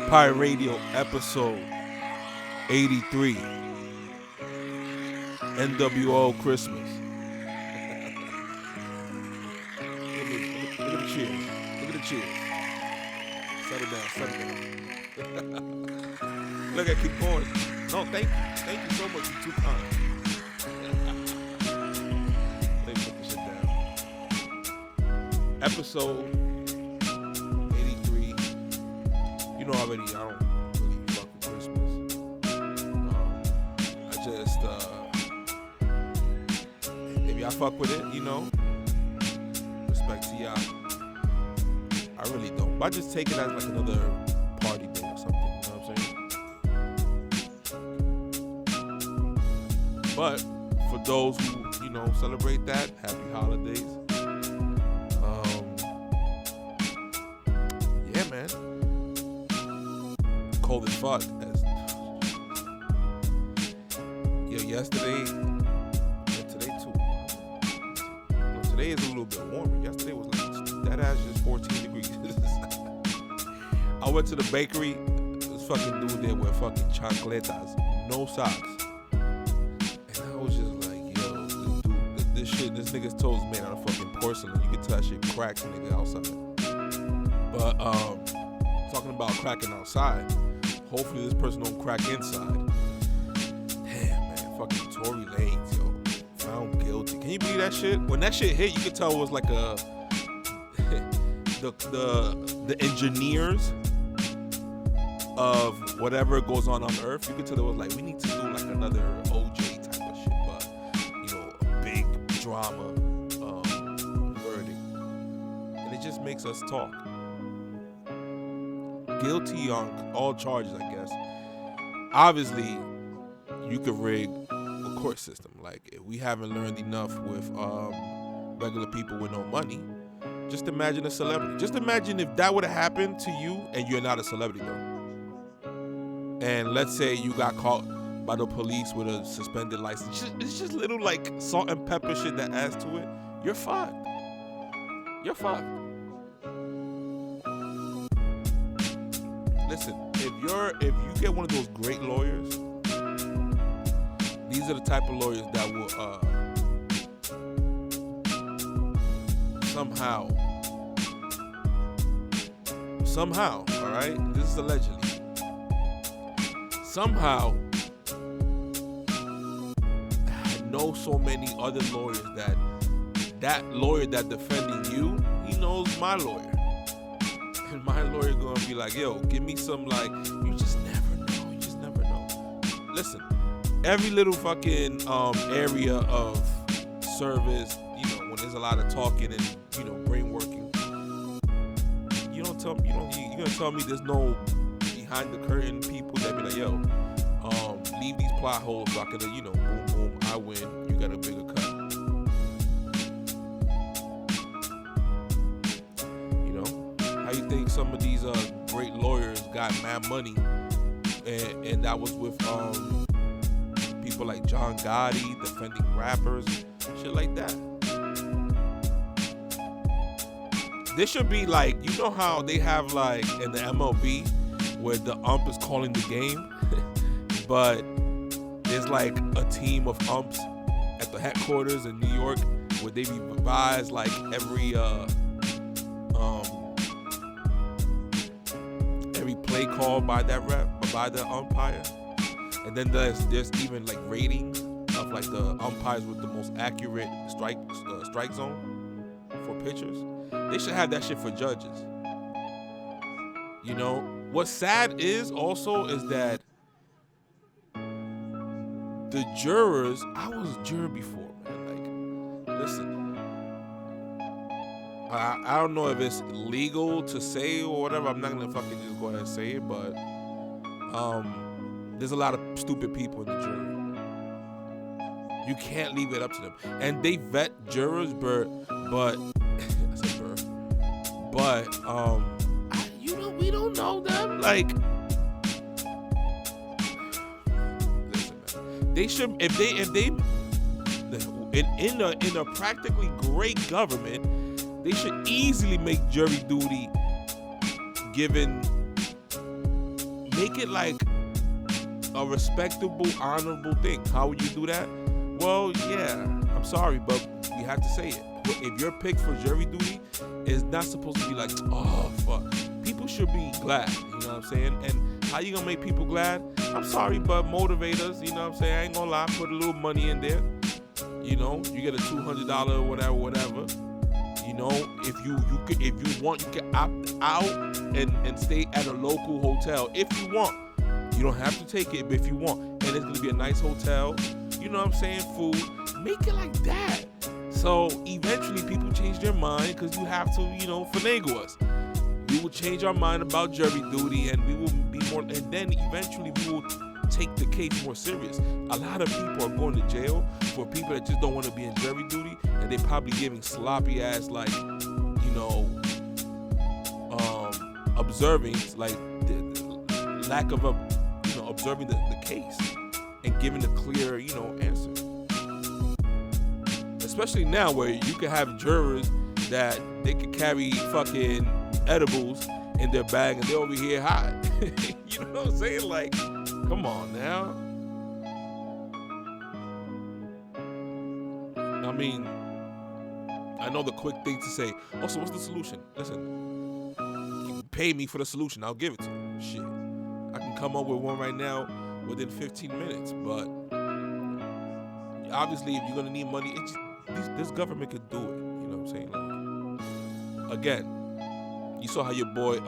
Empire Radio episode 83. NWO Christmas. Look at the cheers. Look at the cheers. Settle down. Look, I keep going. No, thank you. Thank you so much. You're too kind. Let me put this shit down. Episode 83. You know already, I don't really fuck with Christmas. I just, if y'all fuck with it, you know, respect to y'all. I really don't. But I just take it as like another party day or something, you know what I'm saying? But for those who, you know, celebrate that, happy holidays. Yeah, man. Cold as fuck. Yo, yesterday, and today too. No, today is a little bit warmer. Yesterday was like, that ass just 14 degrees. I went to the bakery. This fucking dude there with fucking chancletas, no socks. And I was just like, yo, this nigga's toes made out of fucking porcelain. You can tell that shit cracks a nigga outside. But talking about cracking outside, hopefully this person don't crack inside. Damn, man, fucking Tory Lanez, yo, found guilty. Can you believe that shit? When that shit hit, you could tell it was like a the engineers of whatever goes on Earth. You could tell it was like, we need to do like another OJ type of shit, but you know, a big drama verdict, and it just makes us talk. Guilty on all charges, I guess. Obviously, you could rig a court system. Like, if we haven't learned enough with regular people with no money, just imagine a celebrity. Just imagine if that would have happened to you and you're not a celebrity, though. And let's say you got caught by the police with a suspended license. It's just little, like, salt and pepper shit that adds to it. You're fucked. You're fucked. Listen, if you get one of those great lawyers, these are the type of lawyers that will somehow, all right? This is allegedly. Somehow, I know so many other lawyers that lawyer that defending you, he knows my lawyer. And my lawyer gonna be like, yo, give me some, like, you just never know. Listen, every little fucking area of service, you know, when there's a lot of talking and, you know, brain working, you're gonna tell me there's no behind the curtain people that be like, yo, leave these plot holes so I can, you know, boom, boom, I win, you got a bigger cut. You know, how you think some of these great lawyers got mad money, and that was with people like John Gotti defending rappers, shit like that. This should be like, you know how they have like in the MLB where the ump is calling the game, but there's like a team of umps at the headquarters in New York where they revise like every play call by that by the umpire, and then there's even like ratings of like the umpires with the most accurate strike zone for pitchers. They should have that shit for judges. You know, what's sad is that the jurors, I was a juror before, man. Like, listen, I don't know if it's legal to say or whatever. I'm not gonna fucking just go ahead and say it, but there's a lot of stupid people in the jury. You can't leave it up to them, and they vet jurors, but we don't know them. Like, listen, man, they should, if they in a practically great government, they should easily make jury duty given Make it like a respectable, honorable thing. How would you do that? Well, yeah, I'm sorry, but you have to say it. If you're picked for jury duty, it's not supposed to be like, oh, fuck. People should be glad, you know what I'm saying? And how you gonna make people glad? I'm sorry, but motivators, you know what I'm saying? I ain't gonna lie, put a little money in there. You know, you get a $200 or whatever. You know, if you want, you can opt out and stay at a local hotel if you want. You don't have to take it, but if you want, and it's gonna be a nice hotel, you know what I'm saying? Food, make it like that. So eventually, people change their mind because you have to, you know, finagle us. We will change our mind about jury duty, and we will be more. And then eventually, we will take the case more serious. A lot of people are going to jail for people that just don't want to be in jury duty, and they're probably giving sloppy ass, like, you know, observing, like the lack of observing the case and giving a clear, you know, answer. Especially now where you can have jurors that they can carry fucking edibles in their bag and they're over here high. You know what I'm saying? Like, come on now. I mean, I know the quick thing to say, oh, so what's the solution? Listen, you can pay me for the solution. I'll give it to you. Shit. I can come up with one right now within 15 minutes. But obviously, if you're going to need money, this government could do it. You know what I'm saying? Like, again, you saw how your boy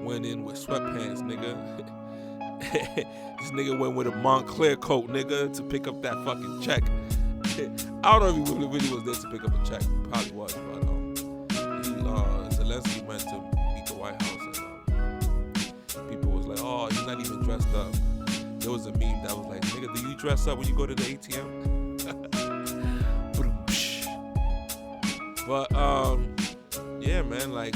went in with sweatpants, nigga. This nigga went with a Montclair coat, nigga, to pick up that fucking check. I don't know if he really was there to pick up a check. Probably was, but Zelensky went to meet the White House, and people was like, "Oh, he's not even dressed up." There was a meme that was like, "Nigga, do you dress up when you go to the ATM?" But yeah, man, like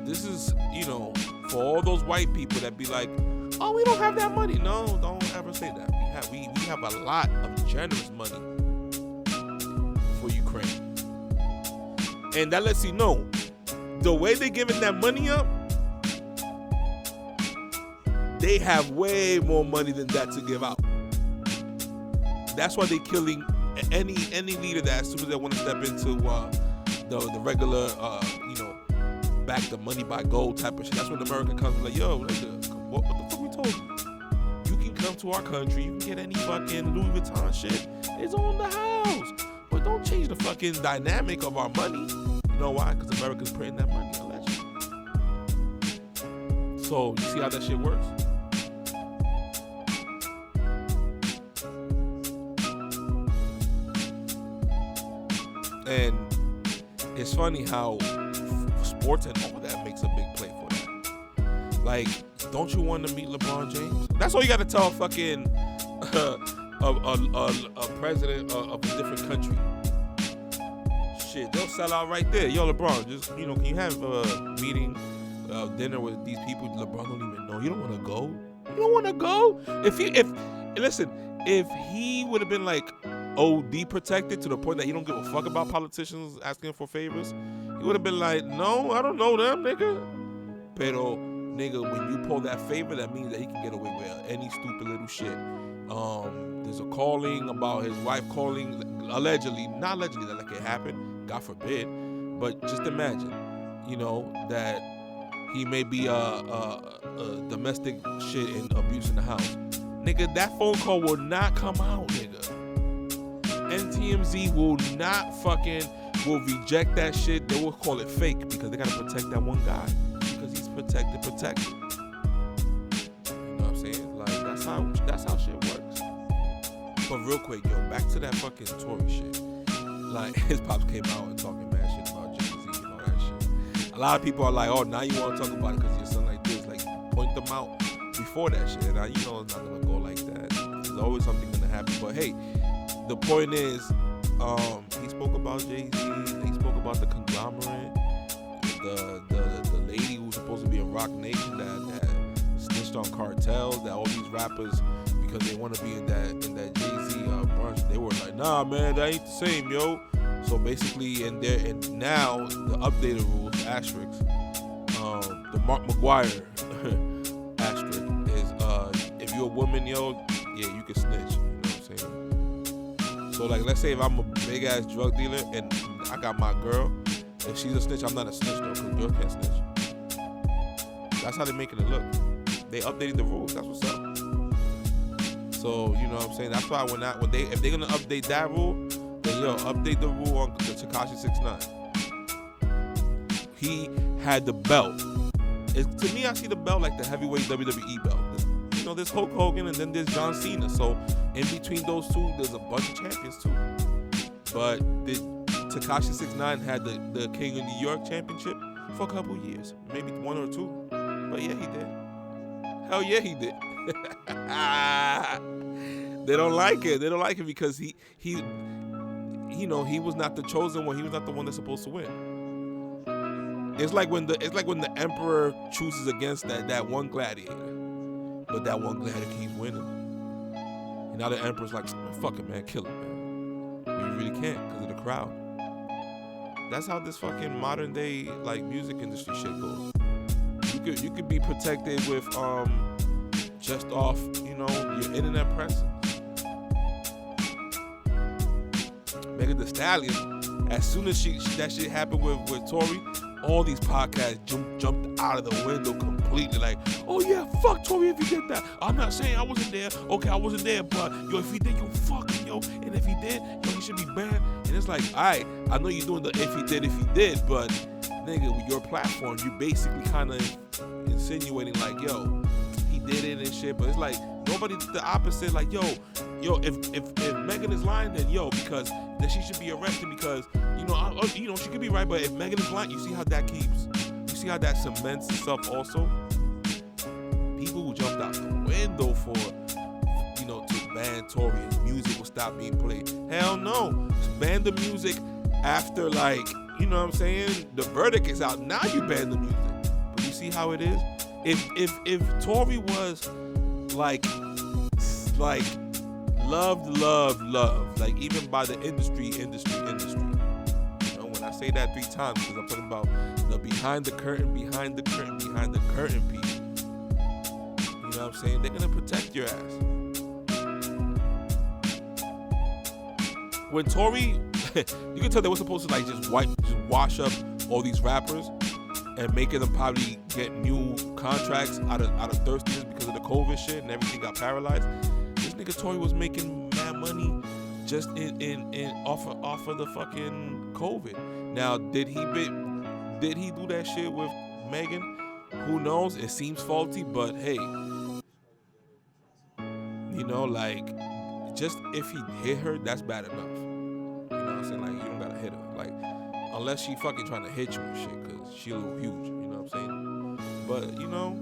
this is, you know, for all those white people that be like, "Oh, we don't have that money." No, don't ever say that. We have a lot of generous money for Ukraine, and that lets you know the way they're giving that money up, they have way more money than that to give out. That's why they're killing any leader that as soon as they want to step into the regular, you know, back the money by gold type of shit. That's when America comes and like, yo, what the fuck we told you? You can come to our country, you can get any fucking Louis Vuitton shit. It's on the house. But don't change the fucking dynamic of our money. You know why? Because America's printing that money, allegedly. So, you see how that shit works? And it's funny how sports and all that makes a big play for that. Like, don't you want to meet LeBron James? That's all you got to tell fucking a president of a different country. Shit, they'll sell out right there. Yo, LeBron, just, you know, can you have a meeting, dinner with these people LeBron don't even know? You don't want to go? You don't want to go? If he would have been like OD protected to the point that he don't give a fuck about politicians asking for favors, he would have been like, no, I don't know them, nigga. Pero, nigga, when you pull that favor, that means that he can get away with any stupid little shit. There's a calling about his wife calling, allegedly, not allegedly, that like it happened, God forbid, but just imagine, you know, that he may be a domestic shit and abuse in the house. Nigga, that phone call will not come out, nigga. NTMZ will reject that shit. They will call it fake because they gotta protect that one guy because he's protected. You know what I'm saying? Like, that's how shit works. But real quick, yo, back to that fucking Tory shit. Like, his pops came out and talking mad shit about Jay-Z and all that shit. A lot of people are like, oh, now you want to talk about it because your son like this. Like, point them out before that shit. And you know it's not gonna go like that. There's always something gonna happen. But hey, the point is, he spoke about Jay-Z. He spoke about the conglomerate, the lady who's supposed to be in Rock Nation that snitched on cartels. That all these rappers, because they want to be in that Jay-Z bunch, they were like, nah, man, that ain't the same, yo. So basically, and now the updated rules, asterisks, the Mark McGuire woman, yo, yeah, you can snitch. You know what I'm saying? So like, let's say if I'm a big ass drug dealer and I got my girl, if she's a snitch, I'm not a snitch though, because girls can't snitch. That's how they're making it look. They updating the rules. That's what's up. So you know what I'm saying. That's why if they're gonna update that rule, then yo, update the rule on the Tekashi 6ix9ine. He had the belt. To me, I see the belt like the heavyweight WWE belt. You know, there's Hulk Hogan and then there's John Cena. So in between those two, there's a bunch of champions too. But Tekashi 6ix9ine had the King of New York championship for a couple years, maybe 1 or 2. But yeah, he did. Hell yeah, he did. They don't like it. They don't like it because he was not the chosen one. He was not the one that's supposed to win. It's like when the emperor chooses against that one gladiator, but that one gladiator keeps winning. And now the emperor's like, fuck it, man, kill him, man. But you really can't because of the crowd. That's how this fucking modern day like music industry shit goes. You could be protected with just off, you know, your internet presence. Megan Thee Stallion, as soon as that shit happened with Tory, all these podcasts jumped out of the window completely. Like, oh yeah, fuck Tory if he did that. I'm not saying I wasn't there. Okay, I wasn't there, but yo, if he did, yo, fuck him, yo. And if he did, yo, he should be banned. And it's like, alright, I know you're doing the if he did, but nigga, with your platform, you basically kind of insinuating like, yo, he did it and shit. But it's like nobody did the opposite. Like, yo, if Megan is lying, then yo, because then she should be arrested because she could be right. But if Megan is lying, you see how that cements itself. Also, people who jumped out the window for to ban Tory, his music will stop being played. Hell no, ban the music after like. You know what I'm saying? The verdict is out. Now you ban the music. But you see how it is? If Tory was like loved, like even by the industry. You know, when I say that 3 times, because I'm talking about the behind the curtain people. You know what I'm saying? They're gonna protect your ass. When Tory, you can tell they were supposed to like just wash up all these rappers and making them probably get new contracts out of thirstiness because of the COVID shit and everything got paralyzed. This nigga Tory was making mad money just in off of the fucking COVID. Now did he do that shit with Megan? Who knows? It seems faulty, but hey, you know, like just if he hit her, that's bad enough. Saying like you don't gotta hit her, like unless she fucking trying to hit you and shit, cause she a little huge, you know what I'm saying? But you know,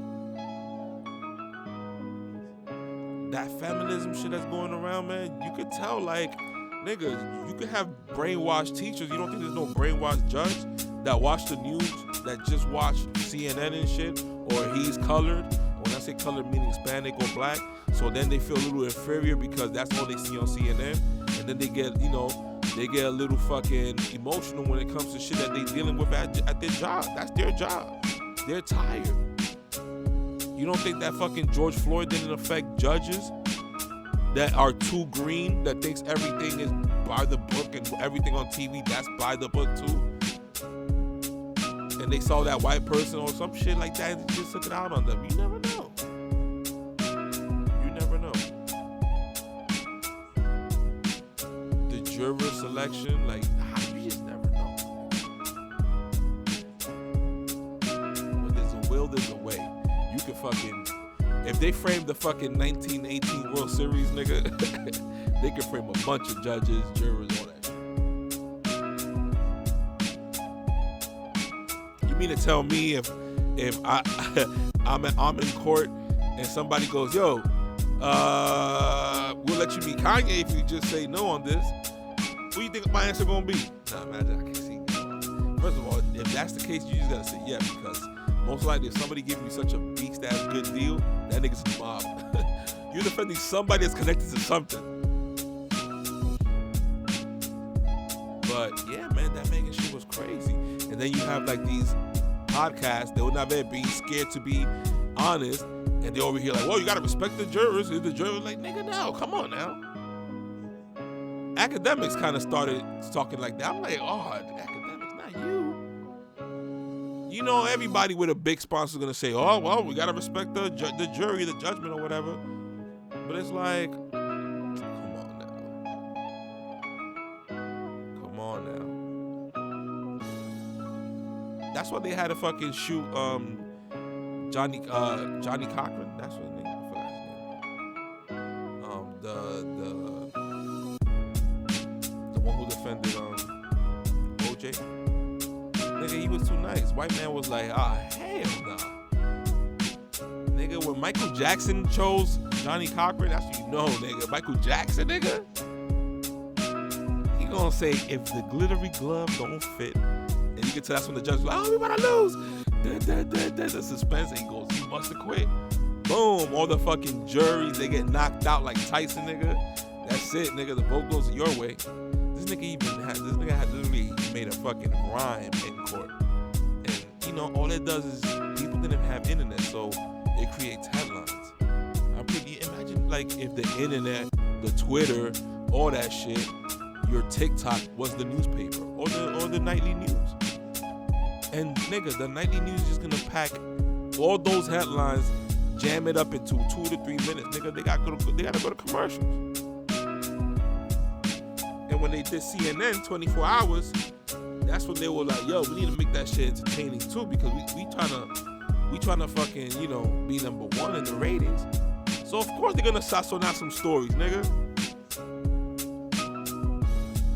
that feminism shit that's going around, man, you could tell like, nigga, you could have brainwashed teachers. You don't think there's no brainwashed judge that watch the news, that just watch CNN and shit, or he's colored? When I say colored, meaning Hispanic or black, so then they feel a little inferior because that's all they see on CNN, and then they get, they get a little fucking emotional when it comes to shit that they dealing with at their job. That's their job. They're tired. You don't think that fucking George Floyd didn't affect judges that are too green, that thinks everything is by the book and everything on TV, that's by the book too? And they saw that white person or some shit like that and just took it out on them. You never know. Juror selection, like, you just never know. When there's a will, there's a way. You can fucking, if they frame the fucking 1918 World Series, nigga, they can frame a bunch of judges, jurors, all that shit. You mean to tell me if I'm in court and somebody goes, yo, we'll let you be Kanye if you just say no on this. What do you think my answer gonna be? Nah, man, I can't see. First of all, if that's the case, you just gotta say yeah, because most likely if somebody gives you such a beast ass good deal, that nigga's a mob. You're defending somebody that's connected to something. But yeah, man, that Megan shit was crazy. And then you have like these podcasts that would not be being scared to be honest, And they over here like, well, you gotta respect the jurors. The jurors like, nigga, no, come on now. Academics kind of started talking like that. I'm like, oh, academics, not you. You know, everybody with a big sponsor is gonna say, oh, well, we gotta respect the jury, the judgment or whatever. But it's like, come on now. That's why they had to fucking shoot Johnny Cochran. That's what his name. I forgot his name. The one who defended OJ. Nigga, he was too nice. White man was like, hell nah. Nigga, when Michael Jackson chose Johnny Cochran, that's what you know, nigga. Michael Jackson, nigga. He gonna say, if the glittery glove don't fit, and you can tell that's when the judge was like, oh, we about to lose. The suspense, and he goes, you must have quit. Boom, all the fucking juries, they get knocked out like Tyson, nigga. That's it, nigga. The vote goes your way. This nigga had literally made a fucking rhyme in court. And, you know, all it does is people didn't have internet, so it creates headlines. Imagine, like, if the internet, the Twitter, all that shit, your TikTok was the newspaper or the nightly news. And, nigga, the nightly news is just gonna pack all those headlines, jam it up into 2 to 3 minutes, nigga. They gotta go to commercials. And when they did CNN 24 hours, that's when they were like, yo, we need to make that shit entertaining too, because we trying to fucking, you know, be number one in the ratings. So of course they're gonna sasson out some stories, nigga.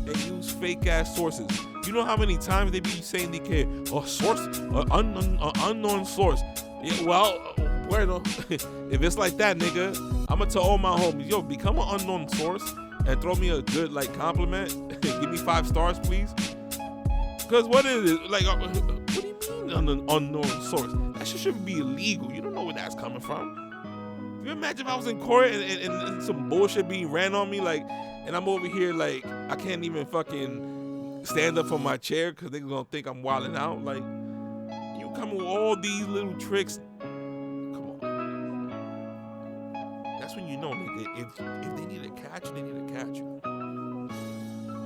And use fake ass sources. You know how many times they be saying they can source, unknown source. Yeah, well, bueno, if it's like that, nigga, I'm gonna tell all my homies, yo, become an unknown source and throw me a good, like, compliment. Give me 5 stars, please. Because what is it? Like, what do you mean an unknown source? That shit should be illegal. You don't know where that's coming from. Can you imagine if I was in court and some bullshit being ran on me, like, and I'm over here, like, I can't even fucking stand up from my chair because they're going to think I'm wilding out. Like, you come with all these little tricks. That's when you know, nigga, if they need to catch you, they need to catch you.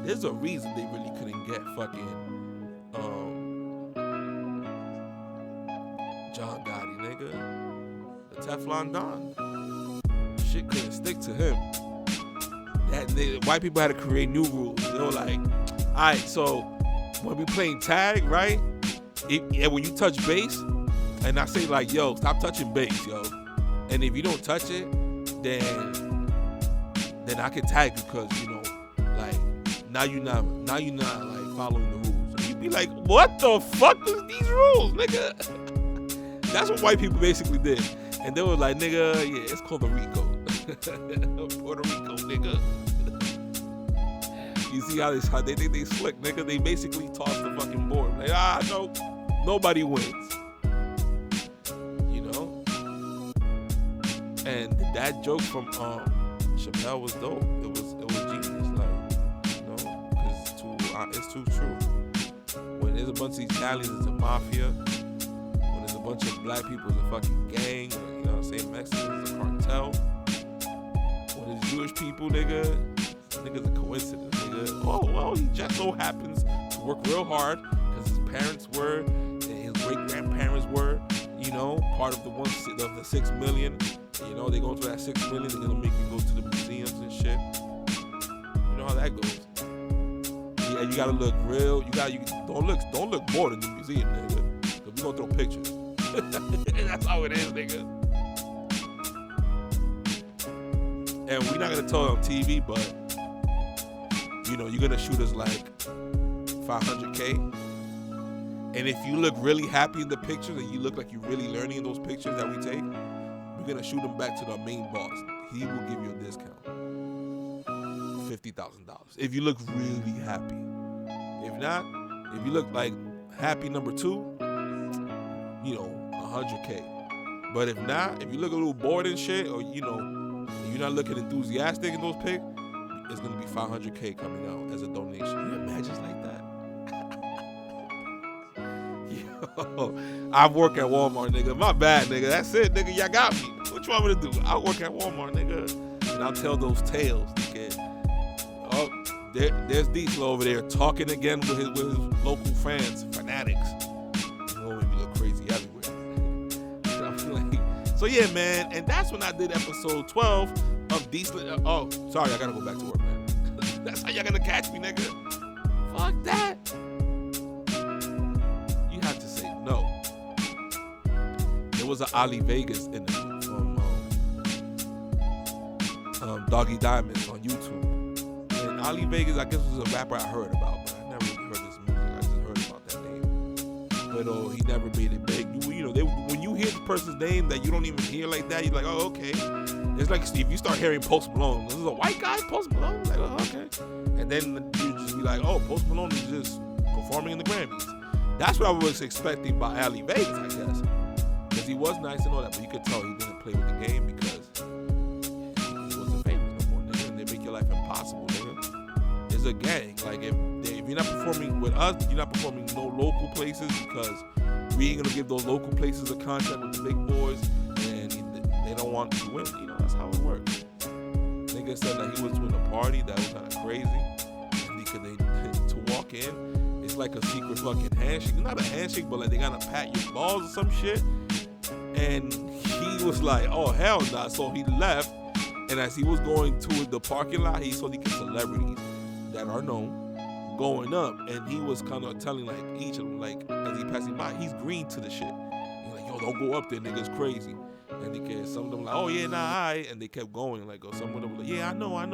There's a reason they really couldn't get fucking John Gotti, nigga. The Teflon Don. Shit couldn't stick to him. White people had to create new rules. They were like, all right, so when we playing tag, right? And when you touch base, and I say like, yo, stop touching base, yo. And if you don't touch it, then I can tag you because, you know, like, now you're not like following the rules. And you'd be like, what the fuck is these rules, nigga? That's what white people basically did. And they were like, nigga, yeah, it's called the RICO. Puerto Rico, nigga. You see how they think they slick, nigga? They basically toss the fucking board. Like, no, nobody wins. You know? And that joke from Chappelle was dope. It was genius, like, you know, because it's too true. When there's a bunch of Italians, it's a mafia. When there's a bunch of black people, it's a fucking gang. You know what I'm saying? Mexicans, it's a cartel. When it's Jewish people, nigga's a coincidence, nigga. Oh, well, he just so happens to work real hard because his parents were, and his great-grandparents were, you know, part of the 6 million. You know, they go to that 6 million, they're gonna make you go to the museums and shit. You know how that goes. Yeah, you gotta look real. Don't look bored in the museum, nigga. Cause we gonna throw pictures. That's how it is, nigga. And we're not gonna tell it on TV, but you know, you're gonna shoot us like 500K. And if you look really happy in the pictures and you look like you're really learning in those pictures that we take, we're gonna shoot them back to the main boss. He will give you a discount, $50,000. If you look really happy. If not, if you look like happy number 2, you know, 100K. But if not, if you look a little bored and shit, or you know, you're not looking enthusiastic in those pics, it's gonna be 500K coming out as a donation. You imagine like that? Yo, I work at Walmart, nigga. My bad, nigga. That's it, nigga. Y'all got me. What you want me to do? I'll work at Walmart, nigga. And I'll tell those tales, nigga. Oh, there's Diesel over there talking again with his local fans, fanatics. You know, we look crazy everywhere. So yeah, man, and that's when I did episode 12 of Diesel. Oh, sorry, I gotta go back to work, man. That's how y'all gonna catch me, nigga. Fuck that. You have to say no. There was an Ali Vegas interview from Doggy Diamonds on YouTube. And Ali Vegas, I guess, was a rapper I heard about, but I never really heard his music. I just heard about that name. But he never made it big. You know, when you hear the person's name that you don't even hear like that, you're like, oh, okay. It's like if you start hearing Post Malone, this is a white guy, Post Malone? Like, oh, okay. And then you just be like, oh, Post Malone is just performing in the Grammys. That's what I was expecting by Ali Vegas, I guess. Because he was nice and all that, but you could tell he didn't play with the game because he wasn't famous no more, nigga. And they make your life impossible, nigga. It's a gang. Like, if you're not performing with us, you're not performing no local places because we ain't gonna give those local places a contract with the big boys, and they don't want to win. You know, that's how it works. Nigga said that he was doing a party that was kind of crazy, and to walk in, it's like a secret fucking handshake. Not a handshake, but like they gotta pat your balls or some shit. And he was like, oh hell nah. So he left, and as he was going to the parking lot, he saw these celebrities that are known going up, and he was kind of telling like each of them, like as he passing by, he's green to the shit. He's like, yo, don't go up there, nigga, it's crazy. And some of them like, oh yeah, nah, and they kept going. Like, or some of them like, yeah, I know. And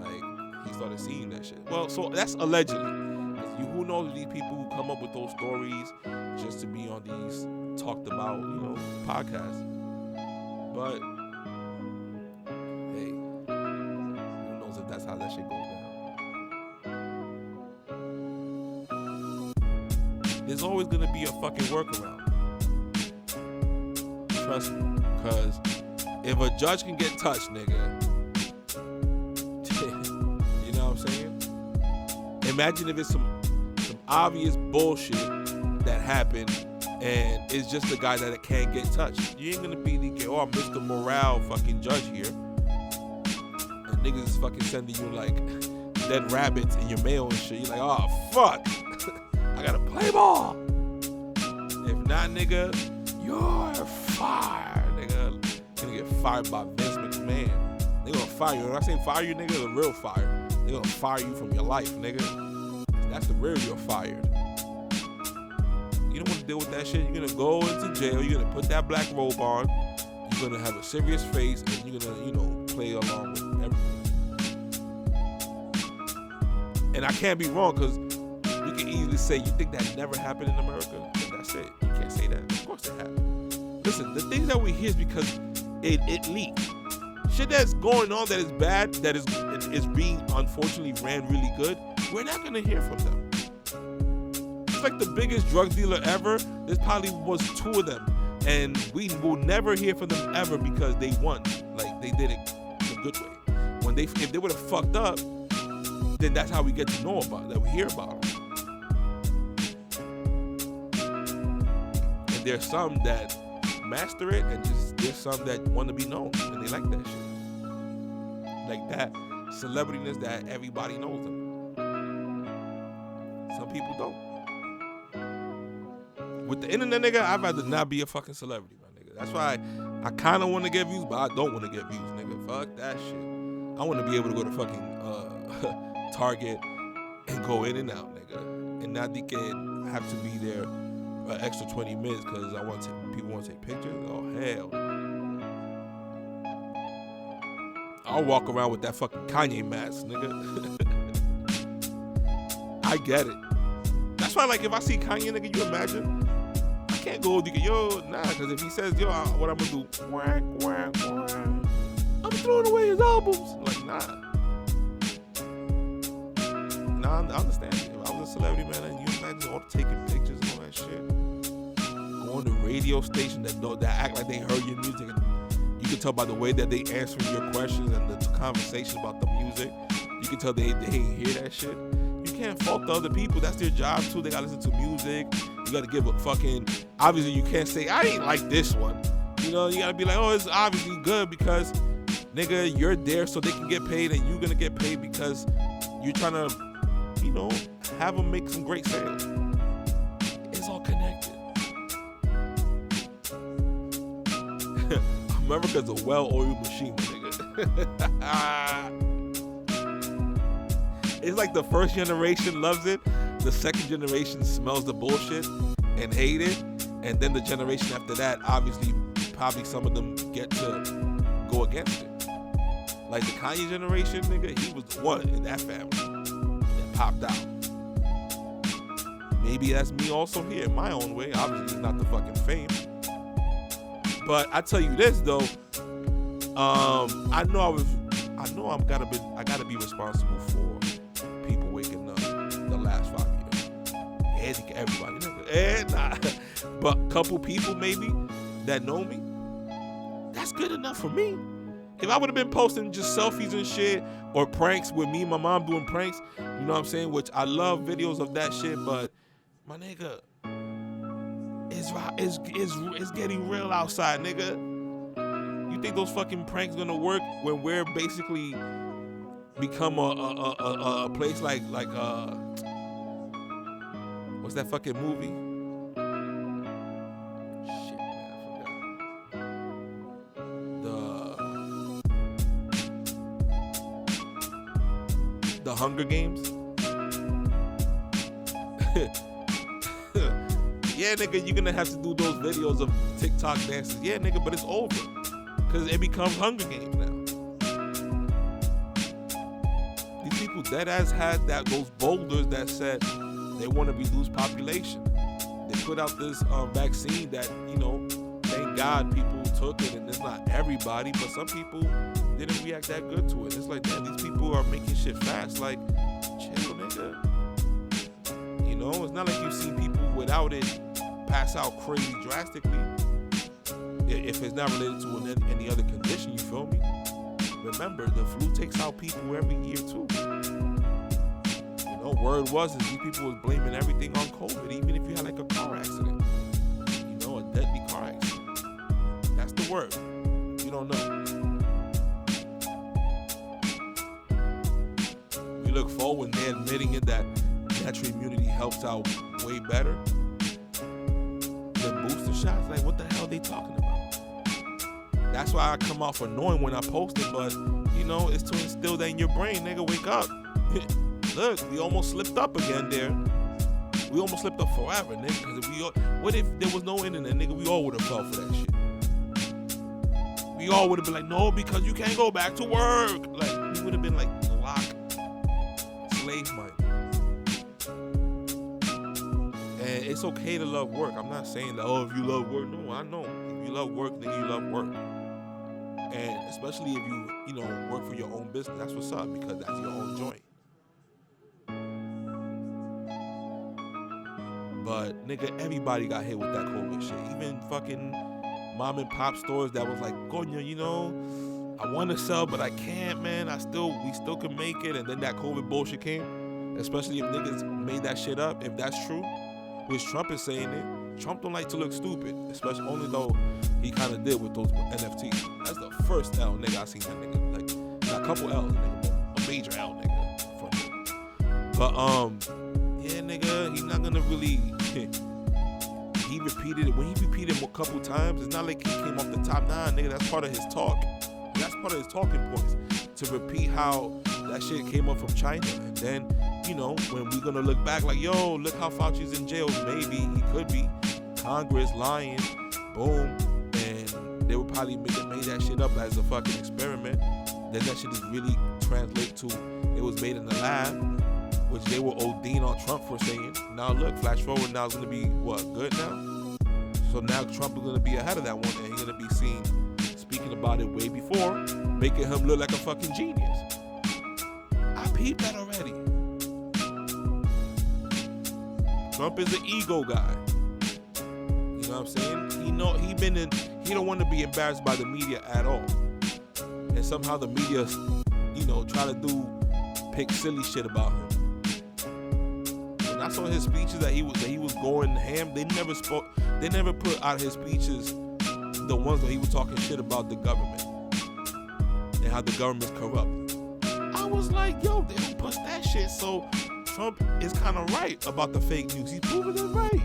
like, he started seeing that shit. Well, so that's allegedly. Who knows these people who come up with those stories just to be on these talked about, you know, podcasts. But hey, who knows if that's how that shit goes down. There's always gonna be a fucking workaround. Trust me, because if a judge can get touched, nigga, you know what I'm saying? Imagine if it's some obvious bullshit that happened and it's just the guy that can't get touched. You ain't gonna be the I'm Mr. Morale fucking judge here. And niggas is fucking sending you like dead rabbits in your mail and shit. You're like, oh fuck, I gotta play ball. If not, nigga, you're fired, nigga. You're gonna get fired by Vince McMahon. They gonna fire you. When I say fire you, nigga, the real fire. They gonna fire you from your life, nigga. That's the real you're fired. You don't want to deal with that shit. You're gonna go into jail. You're gonna put that black robe on. You're gonna have a serious face, and you're gonna, you know, play along with everything. And I can't be wrong, because you can easily say, you think that never happened in America? And that's it. You can't say that. Of course it happened. Listen, the things that we hear is because it leaked. Shit that's going on that is bad, that is being unfortunately ran really good, we're not gonna hear from them. It's like the biggest drug dealer ever. There probably was 2 of them, and we will never hear from them ever because they won. Like, they did it the good way. If they would have fucked up, then that's how we get to know about it, that we hear about them. And there's some that master it, and there's some that want to be known, and they like that shit. Like that celebrityness that everybody knows them. Some people don't. With the internet, nigga, I'd rather not be a fucking celebrity, my nigga. That's why I kind of want to get views, but I don't want to get views, nigga. Fuck that shit. I want to be able to go to fucking Target and go in and out, nigga. And not have to be there an extra 20 minutes because people want to take pictures. Oh, hell. I'll walk around with that fucking Kanye mask, nigga. I get it. That's why, like, if I see Kanye, nigga, you imagine? I can't go, yo, nah, because if he says, yo, what I'm gonna do, whack, whack, whack, I'm throwing away his albums. Like, nah. Nah, I understand. If I was a celebrity, man, and you imagine all taking pictures and all that shit. Going to radio station that act like they heard your music, and you can tell by the way that they answer your questions and the conversation about the music. You can tell they ain't hear that shit. You can't fault the other people. That's their job too. They gotta listen to music. You gotta give a fucking. Obviously, you can't say I ain't like this one. You know, you gotta be like, oh, it's obviously good because, nigga, you're there so they can get paid, and you're gonna get paid because you're trying to, you know, have them make some great sales. It's all connected. America's a well-oiled machine, nigga. It's like the first generation loves it, the second generation smells the bullshit and hate it, and then the generation after that, obviously, probably some of them get to go against it. Like the Kanye generation, nigga, he was the one in that family that popped out. Maybe that's me also here in my own way. Obviously, it's not the fucking fame. But I tell you this though, I gotta be responsible for people waking up the last 5 years. Everybody, but a couple people maybe that know me, that's good enough for me. If I would have been posting just selfies and shit or pranks with me and my mom doing pranks, you know what I'm saying? Which I love videos of that shit, but my nigga, it's getting real outside, nigga. You think those fucking pranks gonna work when we're basically become a place like what's that fucking movie? Shit, man, I forgot. The Hunger Games. Yeah, nigga, you're gonna have to do those videos of TikTok dances. Yeah, nigga, but it's over. Because it becomes Hunger Games now. These people dead ass had those boulders that said they want to reduce population. They put out this vaccine that, you know, thank God people took it, and it's not everybody, but some people didn't react that good to it. It's like, damn, these people are making shit fast. Like, chill, nigga. You know, it's not like you've seen people without it pass out crazy drastically. If it's not related to any other condition, you feel me? Remember, the flu takes out people every year too. You know, word was these people was blaming everything on COVID, even if you had like a car accident. You know, a deadly car accident. That's the word. You don't know. We look forward when they're admitting it that natural immunity helps out way better than booster shots. Like, what the hell are they talking about? That's why I come off annoying when I post it, but you know, it's to instill that in your brain, nigga. Wake up. Look, we almost slipped up again there. We almost slipped up forever, nigga. Because what if there was no internet, nigga? We all would have fell for that shit. We all would have been like, no, because you can't go back to work. Like, we would have been like locked, slave money. And it's okay to love work. I'm not saying that, oh, if you love work. No, I know. If you love work, then you love work. And especially if you know, work for your own business, that's what's up, because that's your own joint. But, nigga, everybody got hit with that COVID shit. Even fucking mom and pop stores that was like, coño, you know, I want to sell, but I can't, man. We still can make it. And then that COVID bullshit came. Especially if niggas made that shit up, if that's true. Which Trump is saying it. Trump don't like to look stupid, especially only though he kind of did with those NFTs. That's the first L, nigga, I seen that nigga. Like, not a couple L's, nigga, but a major L, nigga. From him. But, yeah, nigga, he's not gonna really, he repeated it. When he repeated it a couple times, it's not like he came off the top. Nah, nigga, that's part of his talk. That's part of his talking points. To repeat how that shit came up from China. And then, you know, when we gonna look back like, yo, look how Fauci's in jail. Maybe he could be. Congress lying, boom, and they would probably made that shit up as a fucking experiment. Then that shit is really translate to it was made in the lab, which they were ODing on Trump for saying. Now look, flash forward, now it's gonna be what, good now? So now Trump is gonna be ahead of that one, and he's gonna be seen speaking about it way before, making him look like a fucking genius. I peeped that already. Trump is an ego guy. You know what I'm saying? He don't want to be embarrassed by the media at all. And somehow the media, you know, try to pick silly shit about him. And I saw his speeches that he was going ham. They never put out his speeches the ones that he was talking shit about the government and how the government's corrupt. I was like, yo, they don't push that shit, so Trump is kind of right about the fake news. He's proving it right.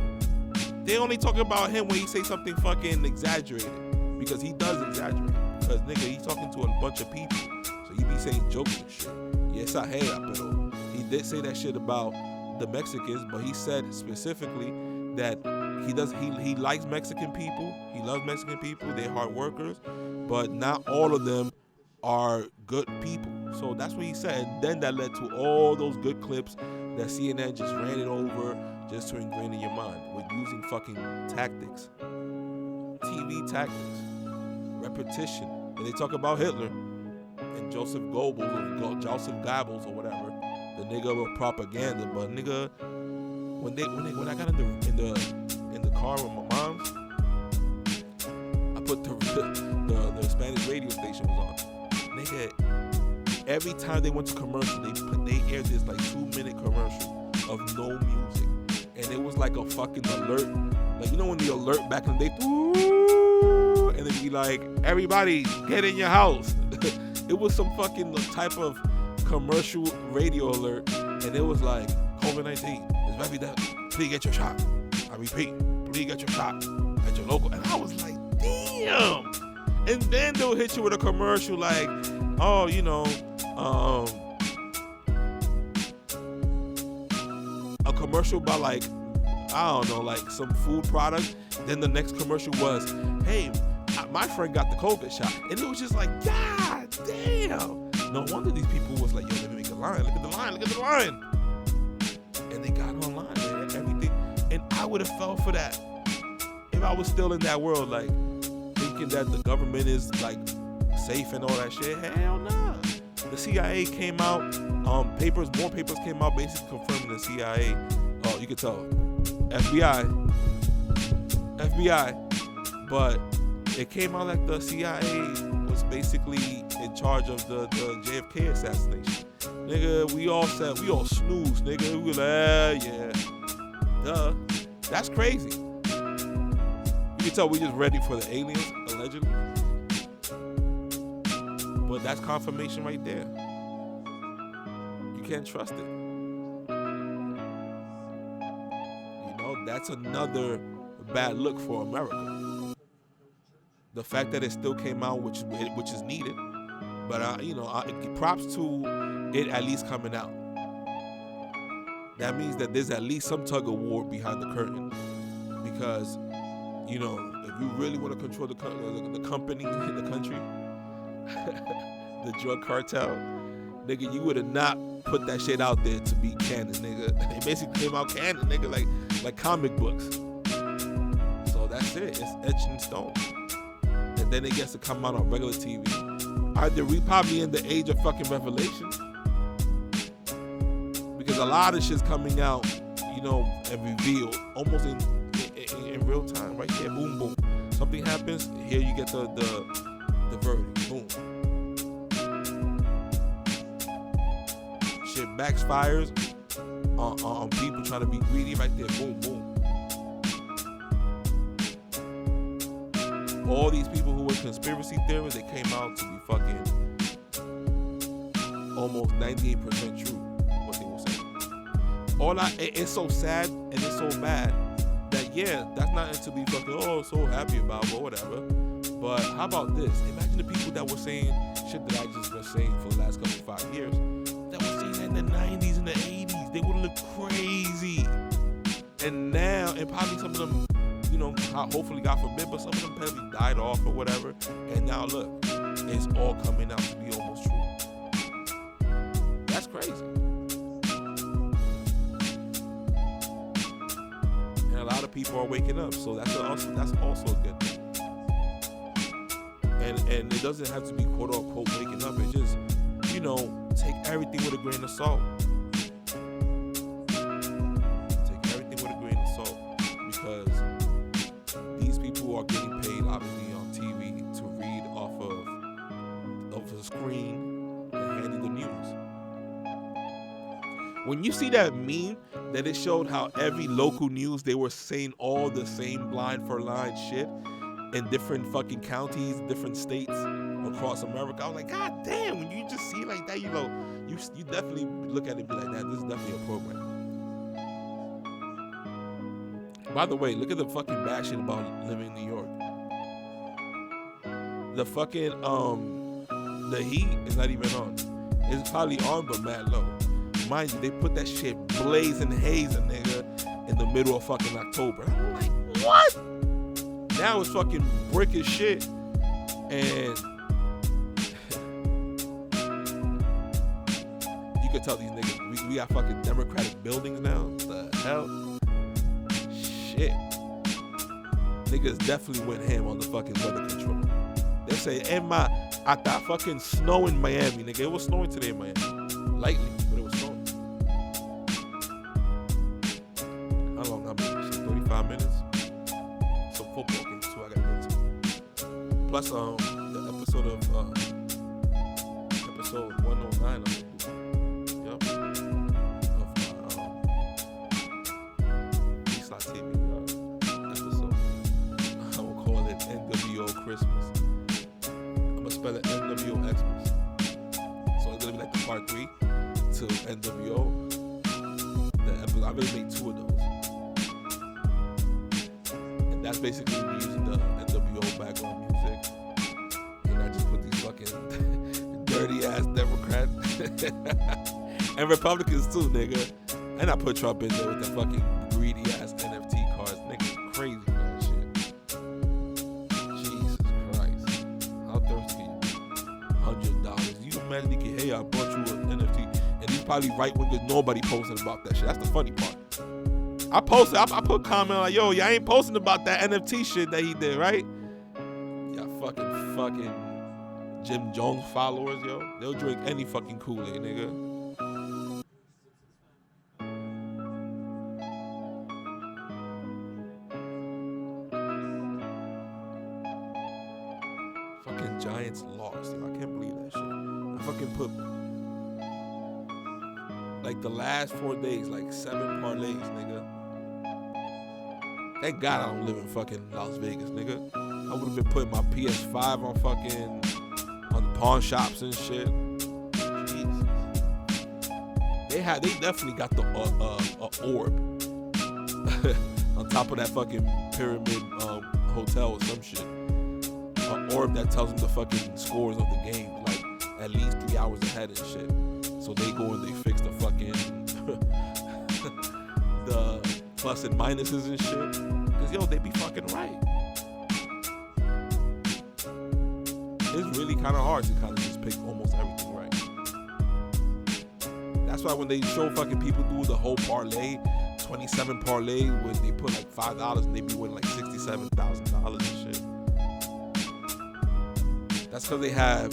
They only talk about him when he say something fucking exaggerated, because he does exaggerate. Because nigga, he's talking to a bunch of people, so he be saying jokes and shit. Yes, I hate it, pero he did say that shit about the Mexicans, but he said specifically that he likes Mexican people. He loves Mexican people. They're hard workers, but not all of them are good people. So that's what he said. And then that led to all those good clips that CNN just ran it over just to ingrain in your mind with using fucking tactics, TV tactics, repetition. And they talk about Hitler and Joseph Goebbels or whatever, the nigga of propaganda. But nigga, when I got in the car with my mom's, I put the Spanish radio station was on. Nigga, every time they went to commercial, they aired this like 2-minute commercial of no music, and it was like a fucking alert, like, you know when the alert back in the day, and it'd be like, everybody get in your house. It was some fucking type of commercial radio alert, and it was like, COVID-19 is very deadly. Please get your shot. I repeat, please get your shot at your local. And I was like, damn. And then they'll hit you with a commercial like, oh, you know, a commercial about like, I don't know, like some food product. Then the next commercial was, hey, my friend got the COVID shot. And it was just like, God damn. No wonder these people was like, yo, let me make a line. Look at the line. Look at the line. And they got online, man, everything. And I would have fell for that if I was still in that world, like thinking that the government is like safe and all that shit. Hell nah. The CIA came out, more papers came out basically confirming the CIA. Oh, you could tell, FBI, but it came out like the CIA was basically in charge of the JFK assassination. Nigga, we all snooze, nigga. We were like, yeah, duh. That's crazy. You can tell we just ready for the aliens, allegedly. But that's confirmation right there. You can't trust it. You know, that's another bad look for America. The fact that it still came out, which is needed, but props to it at least coming out. That means that there's at least some tug of war behind the curtain, because if you really want to control the company, the country, the drug cartel, nigga, you would have not put that shit out there to be canon, nigga. They basically came out canon, nigga, like comic books. So that's it. It's etched in stone. And then it gets to come out on regular TV. We probably in the age of fucking revelation, because a lot of shit's coming out, and revealed almost in real time, right there. Boom, boom. Something happens, here you get the verdict. Boom. Shit backfires on people trying to be greedy, right there. Boom, boom. All these people who were conspiracy theorists, they came out to be fucking almost 98% true, what they were saying. It's so sad and it's so bad that, yeah, that's nothing to be fucking, so happy about, but whatever. But how about this? Imagine the people that were saying shit that I just been saying for the last couple 5 years, that were saying that in the 90s and the 80s. They would look crazy. And now, and probably some of them, hopefully, God forbid, but some of them probably died off or whatever. And now look, it's all coming out to be almost true. That's crazy. And a lot of people are waking up, so that's also a good thing. And it doesn't have to be quote unquote waking up. It just, take everything with a grain of salt. Take everything with a grain of salt, because these people are getting paid, obviously, on TV to read off of the screen and hand you the news. When you see that meme that it showed how every local news, they were saying all the same line for line shit, in different fucking counties, different states across America. I was like, God damn, when you just see like that, you know, you definitely look at it and be like, this is definitely a program. By the way, look at the fucking bad shit about living in New York. The fucking, the heat is not even on. It's probably on, but mad low. Mind you, they put that shit blazing hazing, nigga, in the middle of fucking October. I'm like, what? Now it's fucking brick as shit. And you could tell these niggas, we got fucking Democratic buildings now. What the hell? Shit. Niggas definitely went ham on the fucking weather control. They say, I got fucking snow in Miami, nigga. It was snowing today in Miami. Lightly, but it was snowing. How long? I mean, 35 minutes? Some football games too, I gotta get to. Plus, the episode of, episode 109 of Yup. Of, Eastline TV, episode. I will call it NWO Christmas. Spell it NWO Xmas. So it's gonna be like the part 3 to NWO. The episode, I really made 2 of those. And that's basically me using the NWO background music. And I just put these fucking dirty ass Democrats and Republicans too, nigga. And I put Trump in there with the fucking greedy ass NFT cards. Nigga, crazy for that shit. Jesus Christ. How thirsty $100. You imagine he can, hey, I bought you an NFT, and he's probably right when there's nobody posting about that shit. That's the funny part. I posted, I put a comment like, yo, y'all ain't posting about that NFT shit that he did, right? Y'all fucking Jim Jones followers, yo. They'll drink any fucking Kool-Aid, nigga. Giants lost. I can't believe that shit. I fucking put like the last 4 days, like 7 parlays, nigga. Thank God I don't live in fucking Las Vegas, nigga. I would have been putting my PS5 on fucking on pawn shops and shit. Jesus. They definitely got the orb on top of that fucking pyramid hotel or some shit. An orb that tells them the fucking scores of the game, like at least 3 hours ahead and shit. So they go and they fix the fucking the plus and minuses and shit. Cause yo, they be fucking right. It's really kind of hard to kind of just pick almost everything right. That's why when they show fucking people do the whole parlay, 27 parlay, when they put like $5 and they be winning like $67,000 and shit. That's because they have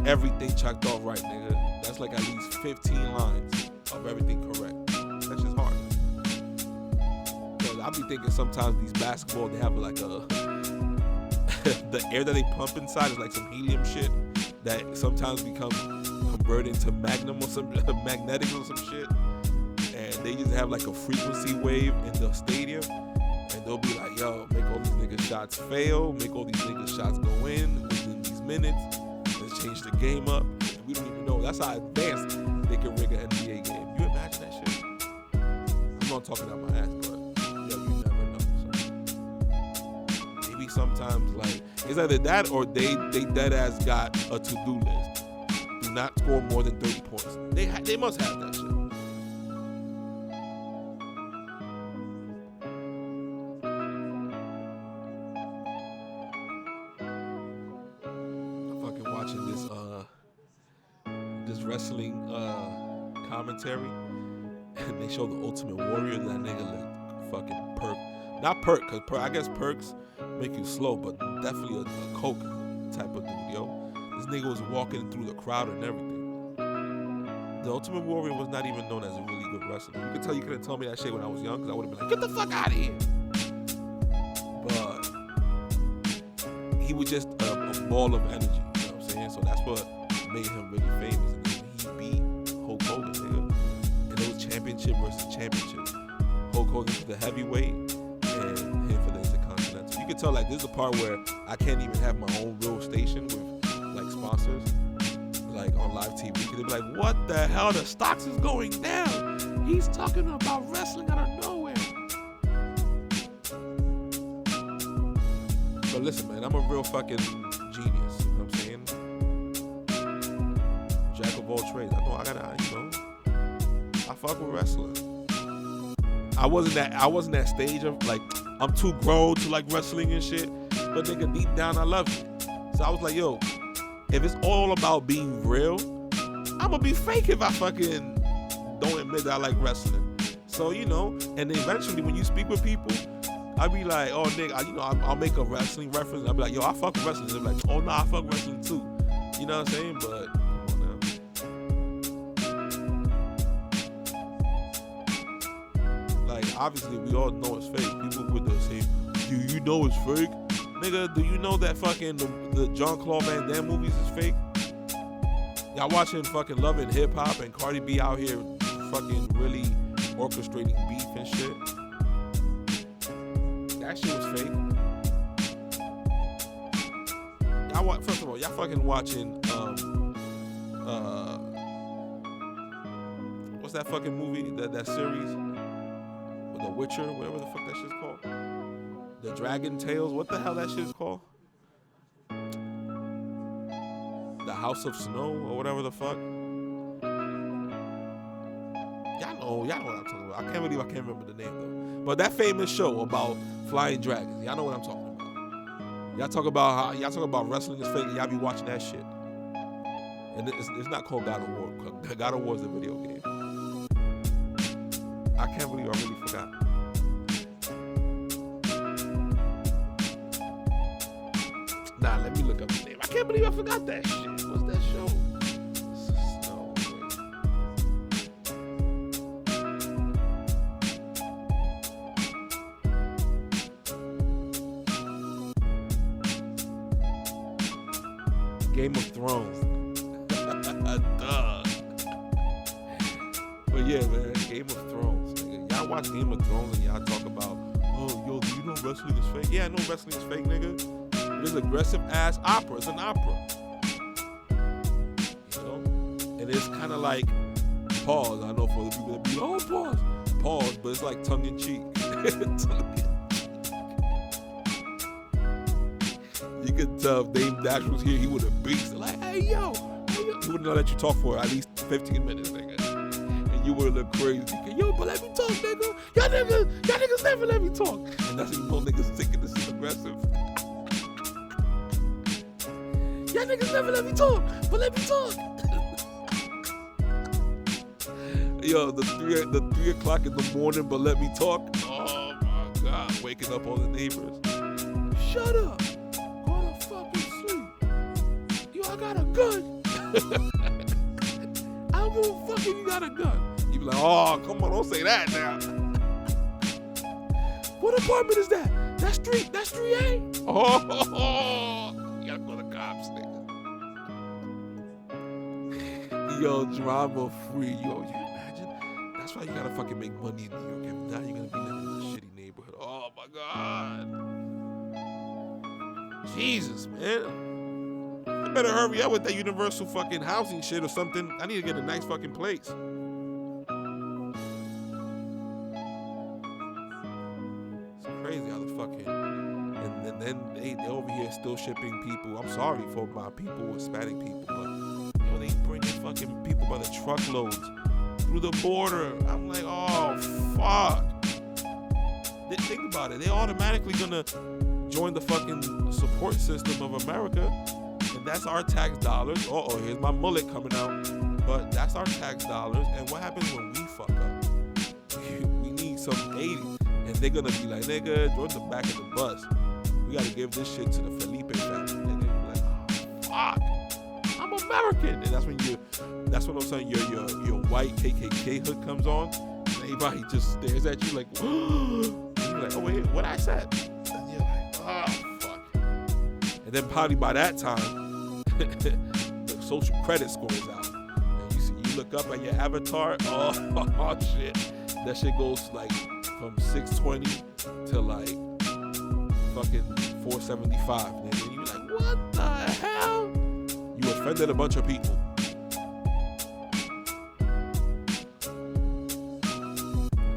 everything checked off right, nigga. That's like at least 15 lines of everything correct. That's just hard. Because I be thinking sometimes these basketball, they have like a... the air that they pump inside is like some helium shit that sometimes becomes converted into magnetic or some shit. And they just have like a frequency wave in the stadium. And they'll be like, yo, make all these niggas shots fail, make all these niggas shots go in within these minutes, let's change the game up. And we don't even know. That's how advanced they can rig an NBA game. You imagine that shit? I'm not talking out my ass, but yo, you never know. So maybe sometimes like it's either that or they dead ass got a to-do list. Do not score more than 30 points. They must have that shit. Wrestling commentary, and they show the Ultimate Warrior, and that nigga look fucking perk. Not perk, cause I guess perks make you slow, but definitely a coke type of dude, yo. This nigga was walking through the crowd and everything. The Ultimate Warrior was not even known as a really good wrestler. You could tell you couldn't tell me that shit when I was young, cause I would have been like, get the fuck out of here. But he was just a ball of energy, you know what I'm saying? So that's what made him really famous. And he beat Hulk Hogan, nigga. And it was championship versus championship. Hulk Hogan for the heavyweight and him for the Intercontinental. You can tell like this is the part where I can't even have my own real station with like sponsors, like on live TV. Cause they be like, what the hell? The stocks is going down. He's talking about wrestling out of nowhere. But listen, man, I'm a real fucking genius. You know what I'm saying? Jack of all trades. I fuck with wrestling. I wasn't that stage of like I'm too grown to like wrestling and shit. But nigga, deep down I love it. So I was like, yo, if it's all about being real, I'ma be fake if I fucking don't admit that I like wrestling. So, you know, and then eventually when you speak with people, I be like, oh, nigga, I'll make a wrestling reference. I'll be like, yo, I fuck with wrestling. They're like, oh, no, I fuck wrestling too. You know what I'm saying? But, come on now. Like, obviously, we all know it's fake. People would say, you know it's fake? Nigga, do you know that fucking the Jean-Claude Van Damme movies is fake? Y'all watching fucking Love and Hip Hop and Cardi B out here fucking really orchestrating beef and shit? That shit was fake. First of all, y'all fucking watching what's that fucking movie, that series with The Witcher, whatever the fuck that shit's called, The Dragon Tales, what the hell that shit's called, The House of Snow or whatever the fuck. Y'all know what I'm talking about. I can't remember the name though. But that famous show about flying dragons, y'all know what I'm talking about. Y'all talk about wrestling is fake, and y'all be watching that shit. And it's not called God of War. God of War is a video game. I can't believe I really forgot. Nah, let me look up the name. I can't believe I forgot that shit. What's that show? Game of Thrones. Duh. But yeah, man, Game of Thrones. Nigga. Y'all watch Game of Thrones and y'all talk about, oh, yo, do you know wrestling is fake? Yeah, I know wrestling is fake, nigga. It is aggressive ass opera. It's an opera. You know? And it's kind of like, pause. I know for the people that be like, oh, pause, but it's like tongue in cheek. You could tell if Dame Dash was here, he would have beat. Like, hey yo. He wouldn't let you talk for at least 15 minutes, nigga. And you would look crazy. Yo, but let me talk, nigga. Y'all niggas never let me talk. And that's when you know niggas thinking this is aggressive. Y'all niggas never let me talk, but let me talk. Yo, the 3 o'clock in the morning, but let me talk. Oh my God, waking up all the neighbors. Shut up. I got a gun. I don't give a fuck if you got a gun. You be like, oh, come on, don't say that now. What apartment is that? That's street A? Oh, you gotta call the cops, nigga. Yo, drama free. Yo, you imagine? That's why you gotta fucking make money in New York. If not, you're gonna be living in a shitty neighborhood. Oh my God. Jesus, man. Better hurry up with that universal fucking housing shit or something. I need to get a nice fucking place. It's crazy how the fucking and then they over here still shipping people. I'm sorry for my people, Hispanic people, but yo, they bringing fucking people by the truckloads through the border. I'm like, oh fuck. Think about it. They automatically gonna join the fucking support system of America. And that's our tax dollars. Uh-oh, here's my mullet coming out. But that's our tax dollars. And what happens when we fuck up? We need some aid. And they're going to be like, nigga, join the back of the bus. We got to give this shit to the Felipe family. And they're like, oh, fuck. I'm American. And that's when all of a sudden your white KKK hood comes on. And everybody just stares at you like, and you're like, oh, wait, what I said? And you're like, oh, fuck. And then probably by that time, the social credit score is out. And you look up at your avatar, oh shit. That shit goes like from 620 to like fucking $475. And then you're like, what the hell? You offended a bunch of people.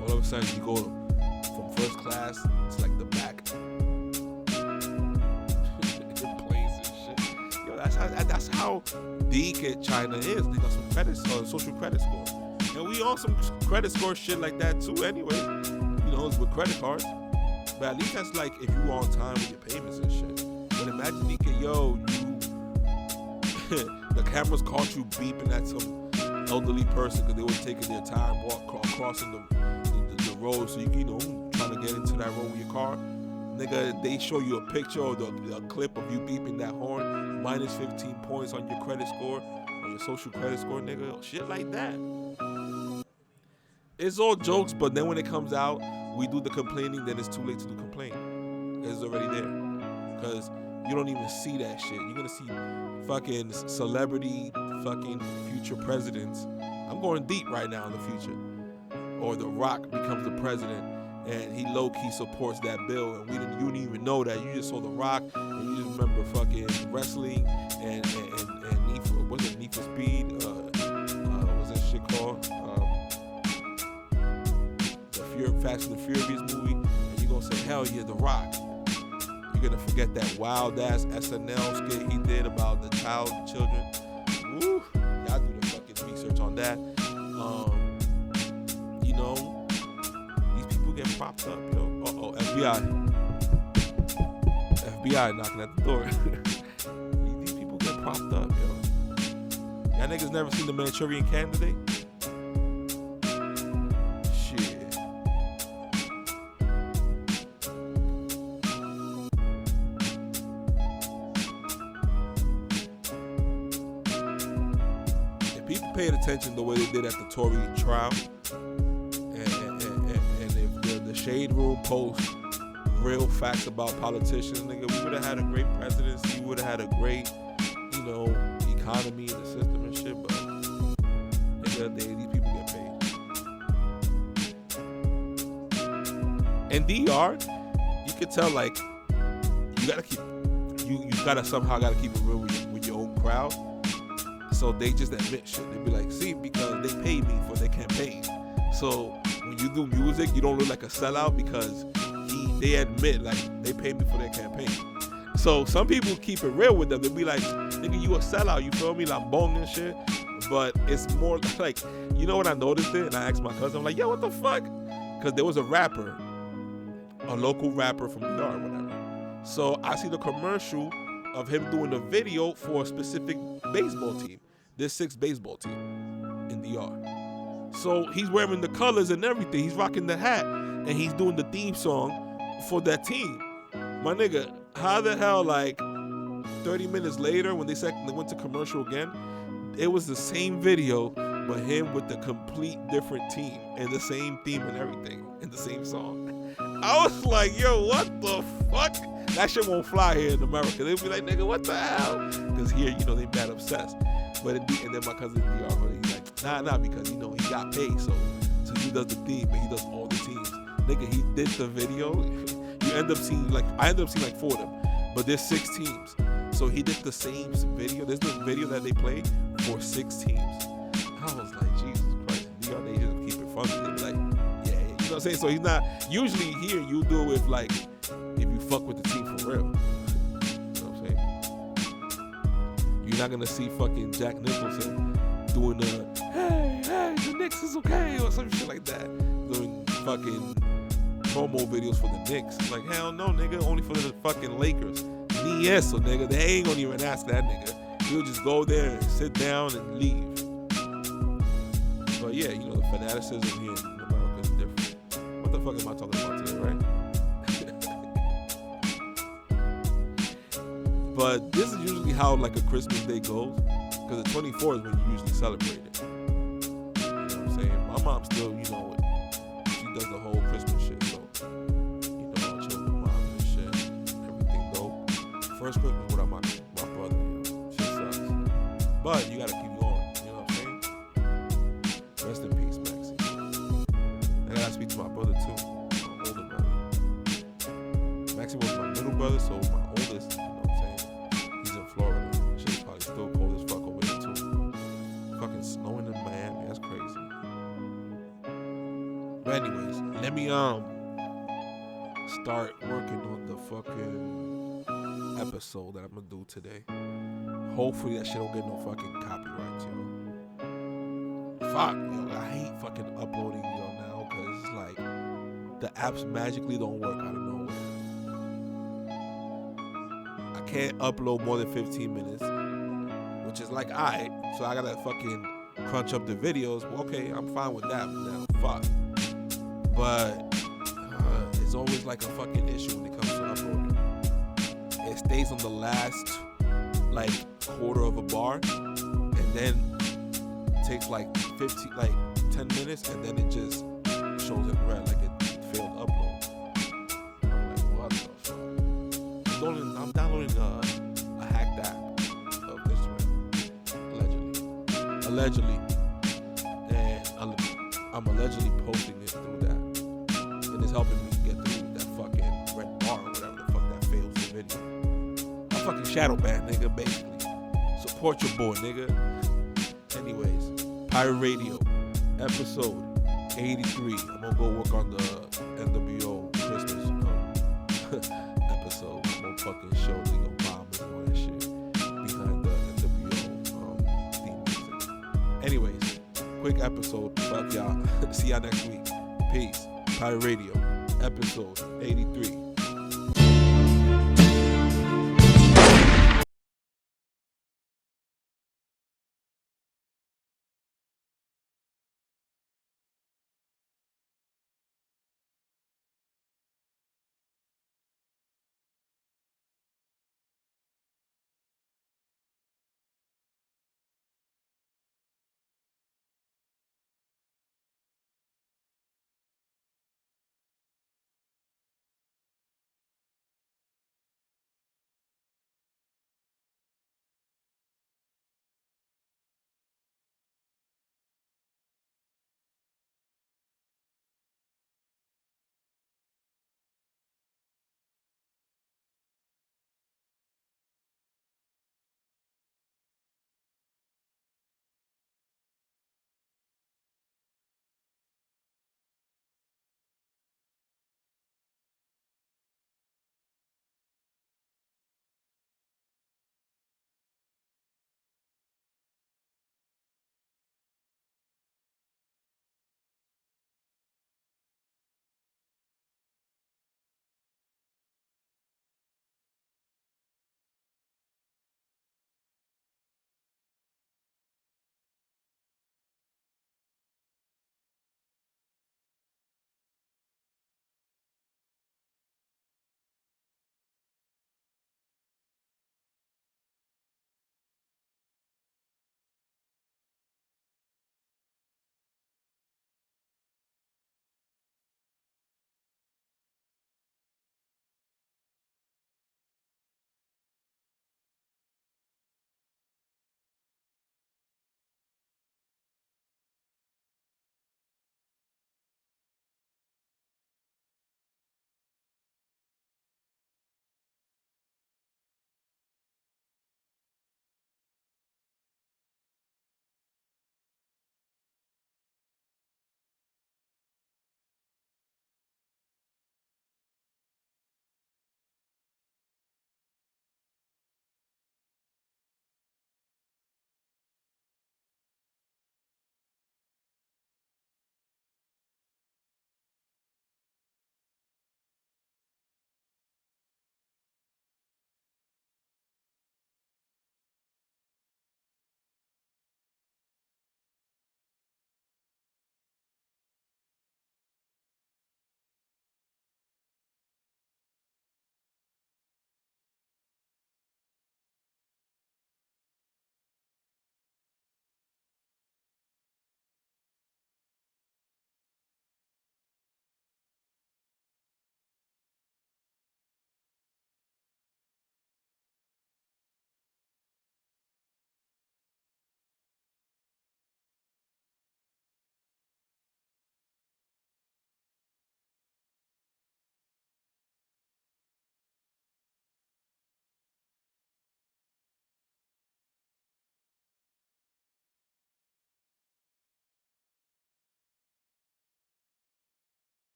All of a sudden you go from first class to like the back. Planes and shit. Yo, that's how deep China is. They got some credit, social credit score. And we on some credit score shit like that too anyway. You know, it's with credit cards. But at least that's like if you on time with your payments and shit. But imagine DK, yo, the cameras caught you beeping at some elderly person because they were taking their time crossing the road, so you know, trying to get into that road with your car. Nigga, they show you a picture or a clip of you beeping that horn, minus 15 points on your credit score, on your social credit score, nigga. Shit like that. It's all jokes, but then when it comes out, we do the complaining, then it's too late to do complain. It's already there. Because you don't even see that shit. You're going to see fucking celebrity, fucking future presidents. I'm going deep right now in the future. Or The Rock becomes the president and he low-key supports that bill, and you didn't even know that. You just saw The Rock and you just remember fucking wrestling and Need for, was it Need for Speed? What's that shit called? The Fast and the Furious movie, and you're gonna say, hell yeah, The Rock. You're gonna forget that wild ass SNL skit he did about the children. Woo! Y'all do the fucking research on that. You know, these people get propped up, yo. FBI knocking at the door. These people get propped up, yo. Y'all niggas never seen The Manchurian Candidate? Paid attention the way they did at the Tory trial, and if the Shade Room posts real facts about politicians, nigga, we would have had a great presidency, we would have had a great, you know, economy in the system and shit, but nigga, these people get paid. And DR, you could tell, like, you gotta keep, you gotta somehow gotta keep it real with your own crowd. So they just admit shit. They be like, see, because they paid me for their campaign. So when you do music, you don't look like a sellout because they admit, like, they paid me for their campaign. So some people keep it real with them. They be like, nigga, you a sellout, you feel me? Like bong and shit. But it's more like, you know what I noticed it? And I asked my cousin, I'm like, yo, what the fuck? Because there was a rapper, a local rapper from DR or whatever. So I see the commercial of him doing a video for a specific baseball team. There's 6 baseball team in DR. So he's wearing the colors and everything. He's rocking the hat and he's doing the theme song for that team. My nigga, how the hell, like 30 minutes later when they went to commercial again, it was the same video, but him with the complete different team and the same theme and everything in the same song. I was like, yo, what the fuck? That shit won't fly here in America. They'll be like, nigga, what the hell? Because here, you know, they mad obsessed. But and then my cousin DR, he's like, nah, because, you know, he got paid. So he does the theme, but he does all the teams. Nigga, he did the video. I end up seeing like 4 of them. But there's 6 teams. So he did the same video. There's the video that they played for 6 teams. I was like, Jesus Christ. DR, they just keep it funny. They be like, yeah. You know what I'm saying? So he's not, usually here, you do it with like, if you fuck with the team for real. You know what I'm saying? You're not gonna see fucking Jack Nicholson doing hey, the Knicks is okay, or some shit like that. Doing fucking promo videos for the Knicks. Like, hell no, nigga, only for the fucking Lakers. Ni eso, nigga. They ain't gonna even ask that nigga. He'll just go there and sit down and leave. But yeah, you know, the fanaticism here in America is different. What the fuck am I talking about today, right? But this is usually how like a Christmas day goes, because the 24th is when you usually celebrate it. You know what I'm saying? My mom still, you know, she does the whole Christmas shit, so you know, I'll chill with mom and shit, everything dope. First Christmas without my brother, you know, shit sucks. But you gotta keep going, you know what I'm saying? Rest in peace, Maxie. I gotta speak to my brother too, my older brother. Maxie was my middle brother, so my oldest, you know what I'm saying, he's in Florida. Shit's probably still cold as fuck over there too. Fucking snowing in Miami, that's crazy. But anyways, let me start working on the fucking episode that I'm gonna do today. Hopefully that shit don't get no fucking copyrights, yo. Fuck, yo, I hate fucking uploading, yo, now, cause it's like the apps magically don't work out of nowhere. I can't upload more than 15 minutes, which is like, alright, so I gotta fucking crunch up the videos. Well, okay, I'm fine with that now. Fuck. But it's always like a fucking issue when it comes to uploading. It stays on the last like quarter of a bar, and then takes like 10 minutes, and then it just shows in red like it failed upload. I'm like, what the fuck? I'm downloading a hacked app of Instagram, allegedly, and I'm allegedly posting it through that, and it's helping me get through that fucking red bar or whatever the fuck that fails the video. I'm fucking shadow ban, nigga, basically. Support your boy, nigga. Anyways, Pirate Radio, episode 83. I'm gonna go work on the NWO Christmas episode. I'm gonna fucking show the Obamas and all that shit behind the NWO theme music. Anyways, quick episode. Fuck y'all. See y'all next week. Peace. Pirate Radio, episode 83.